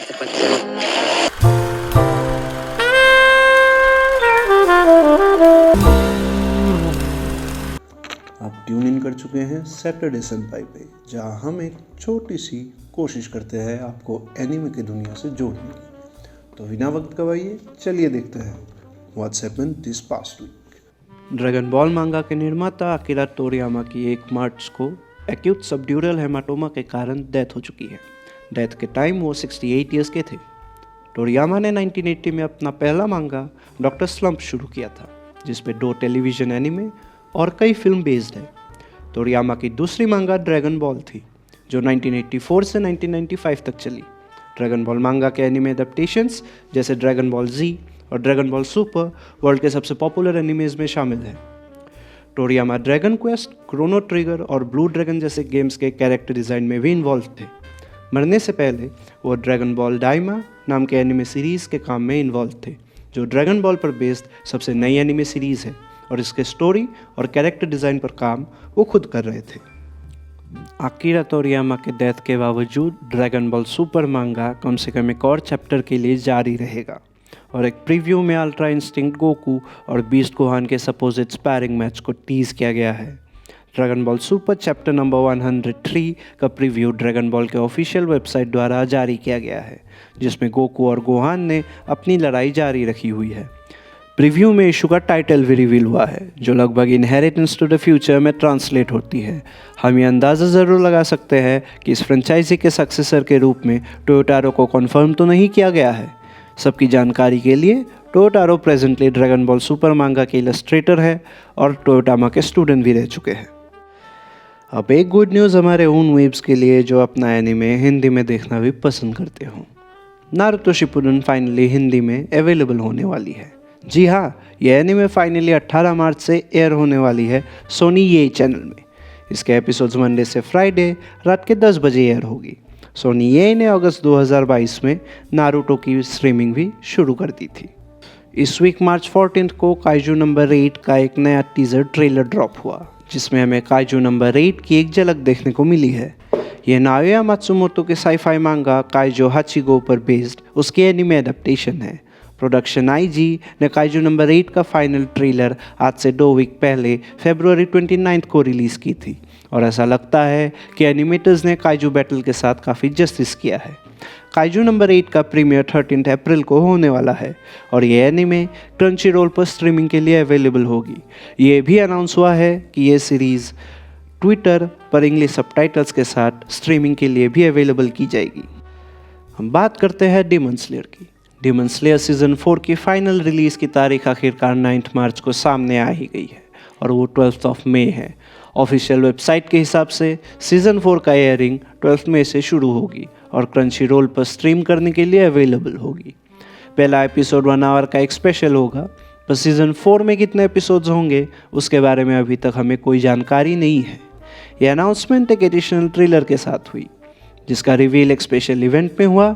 आप tune in कर चुके हैं सैटरडे सेंपाई पे, जहां हम एक छोटी सी कोशिश करते हैं आपको एनिमे की दुनिया से जोड़ने की। तो बिना वक्त गवाइए चलिए देखते हैं what's happened this past week. Dragon Ball manga के निर्माता अकीरा तोरियामा की 1 मार्च को एक्यूट सबड्यूरल हेमाटोमा के कारण डेथ हो चुकी है। डेथ के टाइम वो 68 ईयर्स के थे। तोरियामा ने 1980 में अपना पहला मांगा डॉक्टर स्लम्प शुरू किया था, जिसपे 2 टेलीविज़न एनिमे और कई फिल्म बेस्ड है। तोरियामा की दूसरी मांगा ड्रैगन बॉल थी, जो 1984 से 1995 तक चली। ड्रैगन बॉल मांगा के एनिमे एडेप्टेशंस जैसे ड्रैगन बॉल जी और ड्रैगन बॉल सुपर वर्ल्ड के सबसे पॉपुलर एनिमेज में शामिल है। तोरियामा ड्रैगन क्वेस्ट, क्रोनो ट्रिगर और ब्लू ड्रैगन जैसे गेम्स के कैरेक्टर डिज़ाइन में भी इन्वॉल्व थे। मरने से पहले वो ड्रैगन बॉल डाइमा नाम के एनिमे सीरीज़ के काम में इन्वॉल्व थे, जो ड्रैगन बॉल पर बेस्ड सबसे नई एनिमे सीरीज़ है, और इसके स्टोरी और कैरेक्टर डिज़ाइन पर काम वो खुद कर रहे थे। अकीरा तोरियामा के डेथ के बावजूद ड्रैगन बॉल सुपर मांगा कम से कम एक और चैप्टर के लिए जारी रहेगा, और एक प्रीव्यू में अल्ट्रा इंस्टिंक्ट गोकू और बीस्ट गोहान के सपोजिट स्पैरिंग मैच को टीज किया गया है। Dragon ball super chapter number 103 का प्रीव्यू ड्रैगन बॉल के ऑफिशियल वेबसाइट द्वारा जारी किया गया है, जिसमें गोकू और गोहान ने अपनी लड़ाई जारी रखी हुई है। प्रीव्यू में इशू का टाइटल भी रिवील हुआ है, जो लगभग इनहेरिटेंस टू द फ्यूचर में ट्रांसलेट होती है। हम ये अंदाज़ा ज़रूर लगा सकते हैं कि इस फ्रेंचाइजी के सक्सेसर के रूप में टोयोटारो को कन्फर्म तो नहीं किया गया है। सबकी जानकारी के लिए, टोयोटारो प्रेजेंटली ड्रैगन बॉल सुपर मांगा के इलस्ट्रेटर है और टोयोटामा के स्टूडेंट भी रह चुके हैं। अब एक गुड न्यूज़ हमारे उन वेब्स के लिए जो अपना एनिमे हिंदी में देखना भी पसंद करते हो। नारुतो शिपुडन फाइनली हिंदी में अवेलेबल होने वाली है। जी हाँ, यह एनिमे फाइनली 18 मार्च से एयर होने वाली है सोनी ये चैनल में। इसके एपिसोड्स मंडे से फ्राइडे रात के 10 बजे एयर होगी। सोनी ये ने अगस्त 2022 में नारुतो की स्ट्रीमिंग भी शुरू कर दी थी। इस वीक मार्च 14 को काइजू नंबर 8 का एक नया टीज़र ट्रेलर ड्रॉप हुआ, जिसमें हमें काइजू नंबर 8 की एक झलक देखने को मिली है। यह नाओया मात्सुमोतो के साईफाई मांगा काइजो हाचिगो पर बेस्ड उसकी एनिमे एडेप्टेशन है। प्रोडक्शन आईजी ने काइजू नंबर 8 का फाइनल ट्रेलर आज से 2 वीक पहले फरवरी 29 को रिलीज़ की थी, और ऐसा लगता है कि एनिमेटर्स ने काइजू बैटल के साथ काफ़ी जस्टिस किया है। काइजू नंबर 8 का प्रीमियर 13 अप्रैल को होने वाला है, और ये एनिमे क्रंची रोल पर स्ट्रीमिंग के लिए अवेलेबल होगी। ये भी अनाउंस हुआ है कि ये सीरीज़ ट्विटर पर इंग्लिश सबटाइटल्स के साथ स्ट्रीमिंग के लिए भी अवेलेबल की जाएगी। हम बात करते हैं डीमन स्लेयर की। डीमन स्लेयर सीज़न 4 की फाइनल रिलीज़ की तारीख आखिरकार 9 मार्च को सामने आ ही गई है, और वो 12 मई है। ऑफिशियल वेबसाइट के हिसाब से सीज़न 4 का एयरिंग 12 मई से शुरू होगी और क्रंची रोल पर स्ट्रीम करने के लिए अवेलेबल होगी। पहला एपिसोड 1 आवर का एक स्पेशल होगा, पर सीज़न 4 में कितने एपिसोड्स होंगे उसके बारे में अभी तक हमें कोई जानकारी नहीं है। यह अनाउंसमेंट एक एडिशनल ट्रेलर के साथ हुई, जिसका रिवील एक स्पेशल इवेंट में हुआ,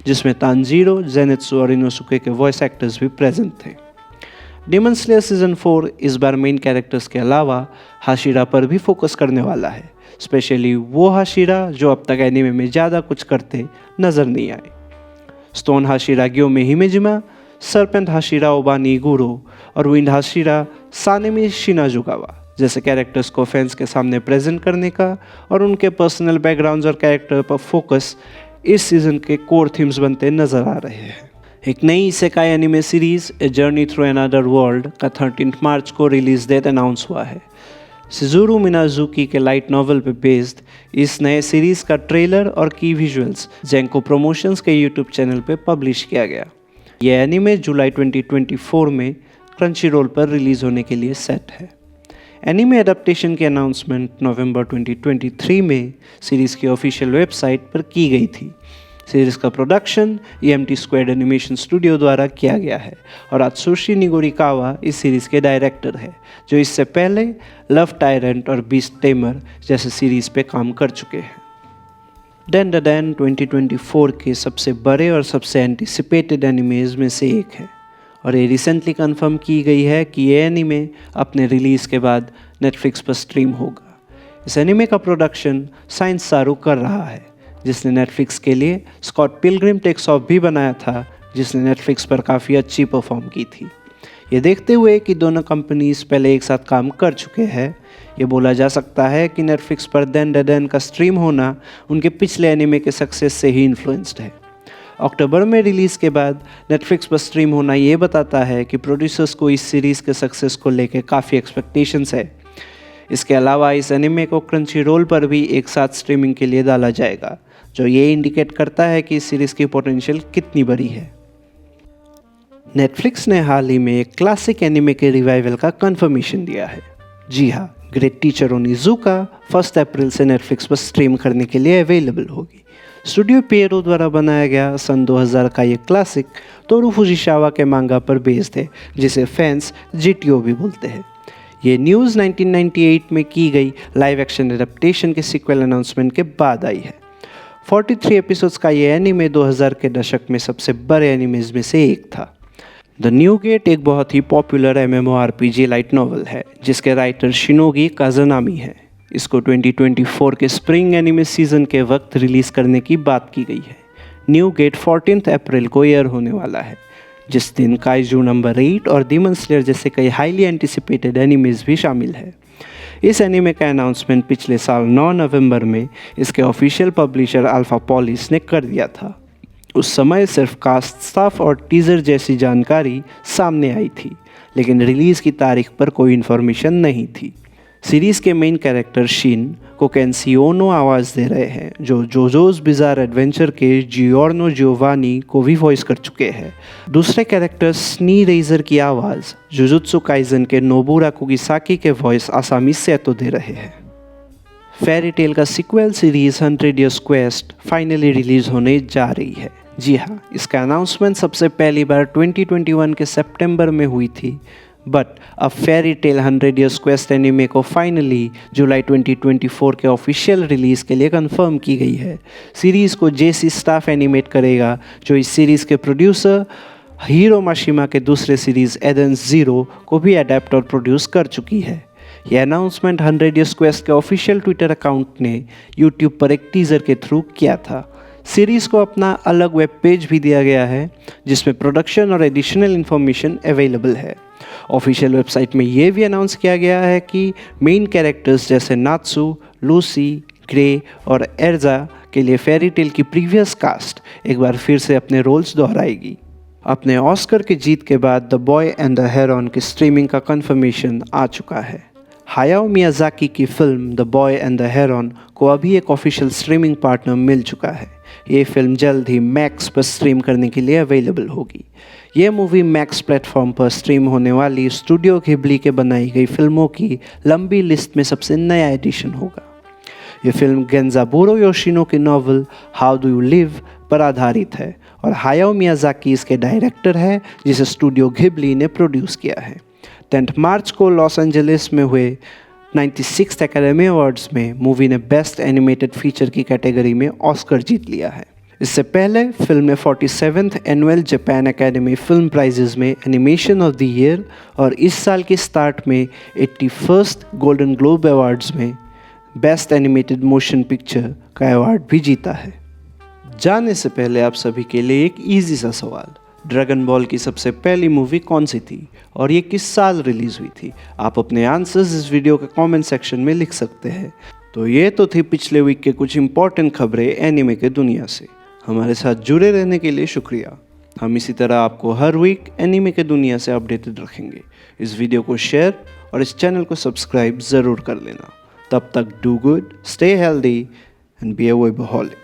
जिसमें तानजीरो, जेनित्सु और इनोसुके के वॉइस एक्टर्स भी प्रेजेंट थे। डीमन स्लेयर सीज़न 4 इस बार मेन कैरेक्टर्स के अलावा हाशिरा पर भी फोकस करने वाला है, स्पेशली वो हाशिरा जो अब तक एनिमे में ज़्यादा कुछ करते नज़र नहीं आए। स्टोन हाशिरा ग्योमे हिमेजिमा, सरपेंट हाशिरा ओबानी गुरो और विंड हाशिरा सानेमी शिनाजुकावा जैसे कैरेक्टर्स को फैंस के सामने प्रेजेंट करने का और उनके पर्सनल बैकग्राउंड्स और कैरेक्टर पर फोकस इस सीज़न के कोर थीम्स बनते नज़र आ रहे हैं। एक नई isekai anime series a journey through another world का 13 मार्च को रिलीज डेट अनाउंस हुआ है। शिजुरू मिनाजुकी के लाइट नॉवल पे बेस्ड इस नए सीरीज़ का ट्रेलर और की विजुअल्स जेंको प्रमोशंस के यूट्यूब चैनल पे पब्लिश किया गया। यह एनिमे जुलाई 2024 में क्रंची रोल पर रिलीज़ होने के लिए सेट है। एनिमे एडेप्टेशन की अनाउंसमेंट नवंबर 2023 में सीरीज़ की ऑफिशियल वेबसाइट पर की गई थी। सीरीज़ का production EMT squad animation studio द्वारा किया गया है, और आत्सुशी निगोरिकावा इस सीरीज़ के डायरेक्टर है, जो इससे पहले लव टायरेंट और बीस्ट टेमर जैसे सीरीज़ पे काम कर चुके हैं। डेन 2024 के सबसे बड़े और सबसे एंटिसिपेटेड एनिमेज में से एक है, और ये रिसेंटली कंफर्म की गई है कि ये एनिमे अपने रिलीज़ के बाद नेटफ्लिक्स पर स्ट्रीम होगा। इस एनिमे का प्रोडक्शन साइंस सारू कर रहा है, जिसने नेटफ्लिक्स के लिए स्कॉट पिलग्रिम टेक्स ऑफ भी बनाया था, जिसने नेटफ्लिक्स पर काफ़ी अच्छी परफॉर्म की थी। ये देखते हुए कि दोनों कंपनीज पहले एक साथ काम कर चुके हैं, ये बोला जा सकता है कि नेटफ्लिक्स पर देन डेडन का स्ट्रीम होना उनके पिछले एनिमे के सक्सेस से ही इन्फ्लुएंस्ड है। अक्टूबर में रिलीज़ के बाद नेटफ्लिक्स पर स्ट्रीम होना ये बताता है कि प्रोड्यूसर्स को इस सीरीज़ के सक्सेस को लेकर काफ़ी एक्सपेक्टेशंस है। इसके अलावा इस एनिमे को क्रंची रोल पर भी एक साथ स्ट्रीमिंग के लिए डाला जाएगा, जो ये इंडिकेट करता है कि इस सीरीज़ की पोटेंशियल कितनी बड़ी है। नेटफ्लिक्स ने हाल ही में एक क्लासिक एनिमे के रिवाइवल का कंफर्मेशन दिया है। जी हाँ, ग्रेट टीचर ओनिजुका 1 अप्रैल से नेटफ्लिक्स पर स्ट्रीम करने के लिए अवेलेबल होगी। स्टूडियो पियरो द्वारा बनाया गया सन 2000 का ये क्लासिक तोरू फुजिसावा के मांगा पर बेस्ड है, जिसे फैंस जीटीओ भी बोलते हैं। ये न्यूज़ 1998 में की गई लाइव एक्शन एडेप्टेशन के सीक्वल अनाउंसमेंट के बाद आई है। 43 एपिसोड्स का ये एनिमे 2000 के दशक में सबसे बड़े एनिमेज में से एक था। द न्यू गेट एक बहुत ही पॉपुलर MMORPG लाइट नॉवल है, जिसके राइटर शिनोगी काज़ानामी है। इसको 2024 के स्प्रिंग एनिमे सीजन के वक्त रिलीज़ करने की बात की गई है। न्यू गेट 14 अप्रैल को एयर होने वाला है, जिस दिन काइजू नंबर 8 और डीमन स्लेयर जैसे कई हाईली एंटिसिपेटेड एनिमेज भी शामिल है। इस एनिमे का अनाउंसमेंट पिछले साल 9 नवंबर में इसके ऑफिशियल पब्लिशर अल्फा पॉलिस ने कर दिया था। उस समय सिर्फ कास्ट स्टाफ और टीज़र जैसी जानकारी सामने आई थी, लेकिन रिलीज़ की तारीख पर कोई इन्फॉर्मेशन नहीं थी। सीरीज़ के मेन कैरेक्टर शिन को केंसी ओनो आवाज़ दे रहे हैं, जो जोजोज बिजार एडवेंचर के जियोर्नो जियोवानी को भी वॉइस कर चुके हैं। दूसरे कैरेक्टर स्नी रेजर की आवाज़ जुजुत्सु काइजन के नोबुरा कुगिसाकी के वॉइस आसामी सेतो दे रहे हैं। फेरी टेल का sequel series 100 Years Quest finally release होने जा रही है। जी हाँ, इसका अनाउंसमेंट सबसे पहली बार 2021 के सितंबर में हुई थी, बट अब fairy tale 100 Years Quest anime को फाइनली जुलाई 2024 के ऑफिशियल रिलीज़ के लिए कंफर्म की गई है। सीरीज़ को JC स्टाफ एनिमेट करेगा, जो इस सीरीज़ के प्रोड्यूसर हीरो माशिमा के दूसरे सीरीज़ एडेंस ज़ीरो को भी अडेप्ट और प्रोड्यूस कर चुकी है। यह अनाउंसमेंट 100 Years Quest के ऑफिशियल ट्विटर अकाउंट ने यूट्यूब पर एक टीज़र के थ्रू किया था। सीरीज़ को अपना अलग वेब पेज भी दिया गया है, जिसमें प्रोडक्शन और एडिशनल इन्फॉर्मेशन अवेलेबल है। ऑफिशियल वेबसाइट में ये भी अनाउंस किया गया है कि मेन कैरेक्टर्स जैसे नात्सु, लूसी, ग्रे और एर्जा के लिए फेरी टेल की प्रीवियस कास्ट एक बार फिर से अपने रोल्स दोहराएगी। अपने ऑस्कर की जीत के बाद the boy and the heron की स्ट्रीमिंग का कंफर्मेशन आ चुका है। हायाओ मियाज़ाकी की film the boy and the heron को अभी एक ऑफिशियल स्ट्रीमिंग पार्टनर मिल चुका है। ये फिल्म जल्द ही मैक्स पर स्ट्रीम करने के लिए अवेलेबल होगी। ये मूवी मैक्स प्लेटफॉर्म पर स्ट्रीम होने वाली स्टूडियो घिबली के बनाई गई फिल्मों की लंबी लिस्ट में सबसे नया एडिशन होगा। ये फिल्म गेंजाबुरो योशिनो की novel how do you live पर आधारित है और हायाओ मियाज़ाकी इसके डायरेक्टर है, जिसे स्टूडियो घिबली ने प्रोड्यूस किया है। 10 मार्च को लॉस एंजलिस में हुए 96th एकेडमी अवार्ड्स में मूवी ने बेस्ट एनिमेटेड फीचर की कैटेगरी में ऑस्कर जीत लिया है। इससे पहले फिल्म ने 47th annual Japan Academy film prizes में एनिमेशन ऑफ द ईयर और इस साल के स्टार्ट में 81st गोल्डन ग्लोब अवार्ड्स में बेस्ट एनिमेटेड मोशन पिक्चर का अवार्ड भी जीता है। जाने से पहले आप सभी के लिए एक इजी सा सवाल, ड्रैगन बॉल की सबसे पहली मूवी कौन सी थी और ये किस साल रिलीज़ हुई थी? आप अपने आंसर्स इस वीडियो के कमेंट सेक्शन में लिख सकते हैं। तो ये तो थी पिछले वीक के कुछ इंपॉर्टेंट खबरें एनिमे के दुनिया से। हमारे साथ जुड़े रहने के लिए शुक्रिया। हम इसी तरह आपको हर वीक एनिमे के दुनिया से अपडेटेड रखेंगे। इस वीडियो को शेयर और इस चैनल को सब्सक्राइब ज़रूर कर लेना। तब तक do good, stay healthy and be a वर्बहॉलिक।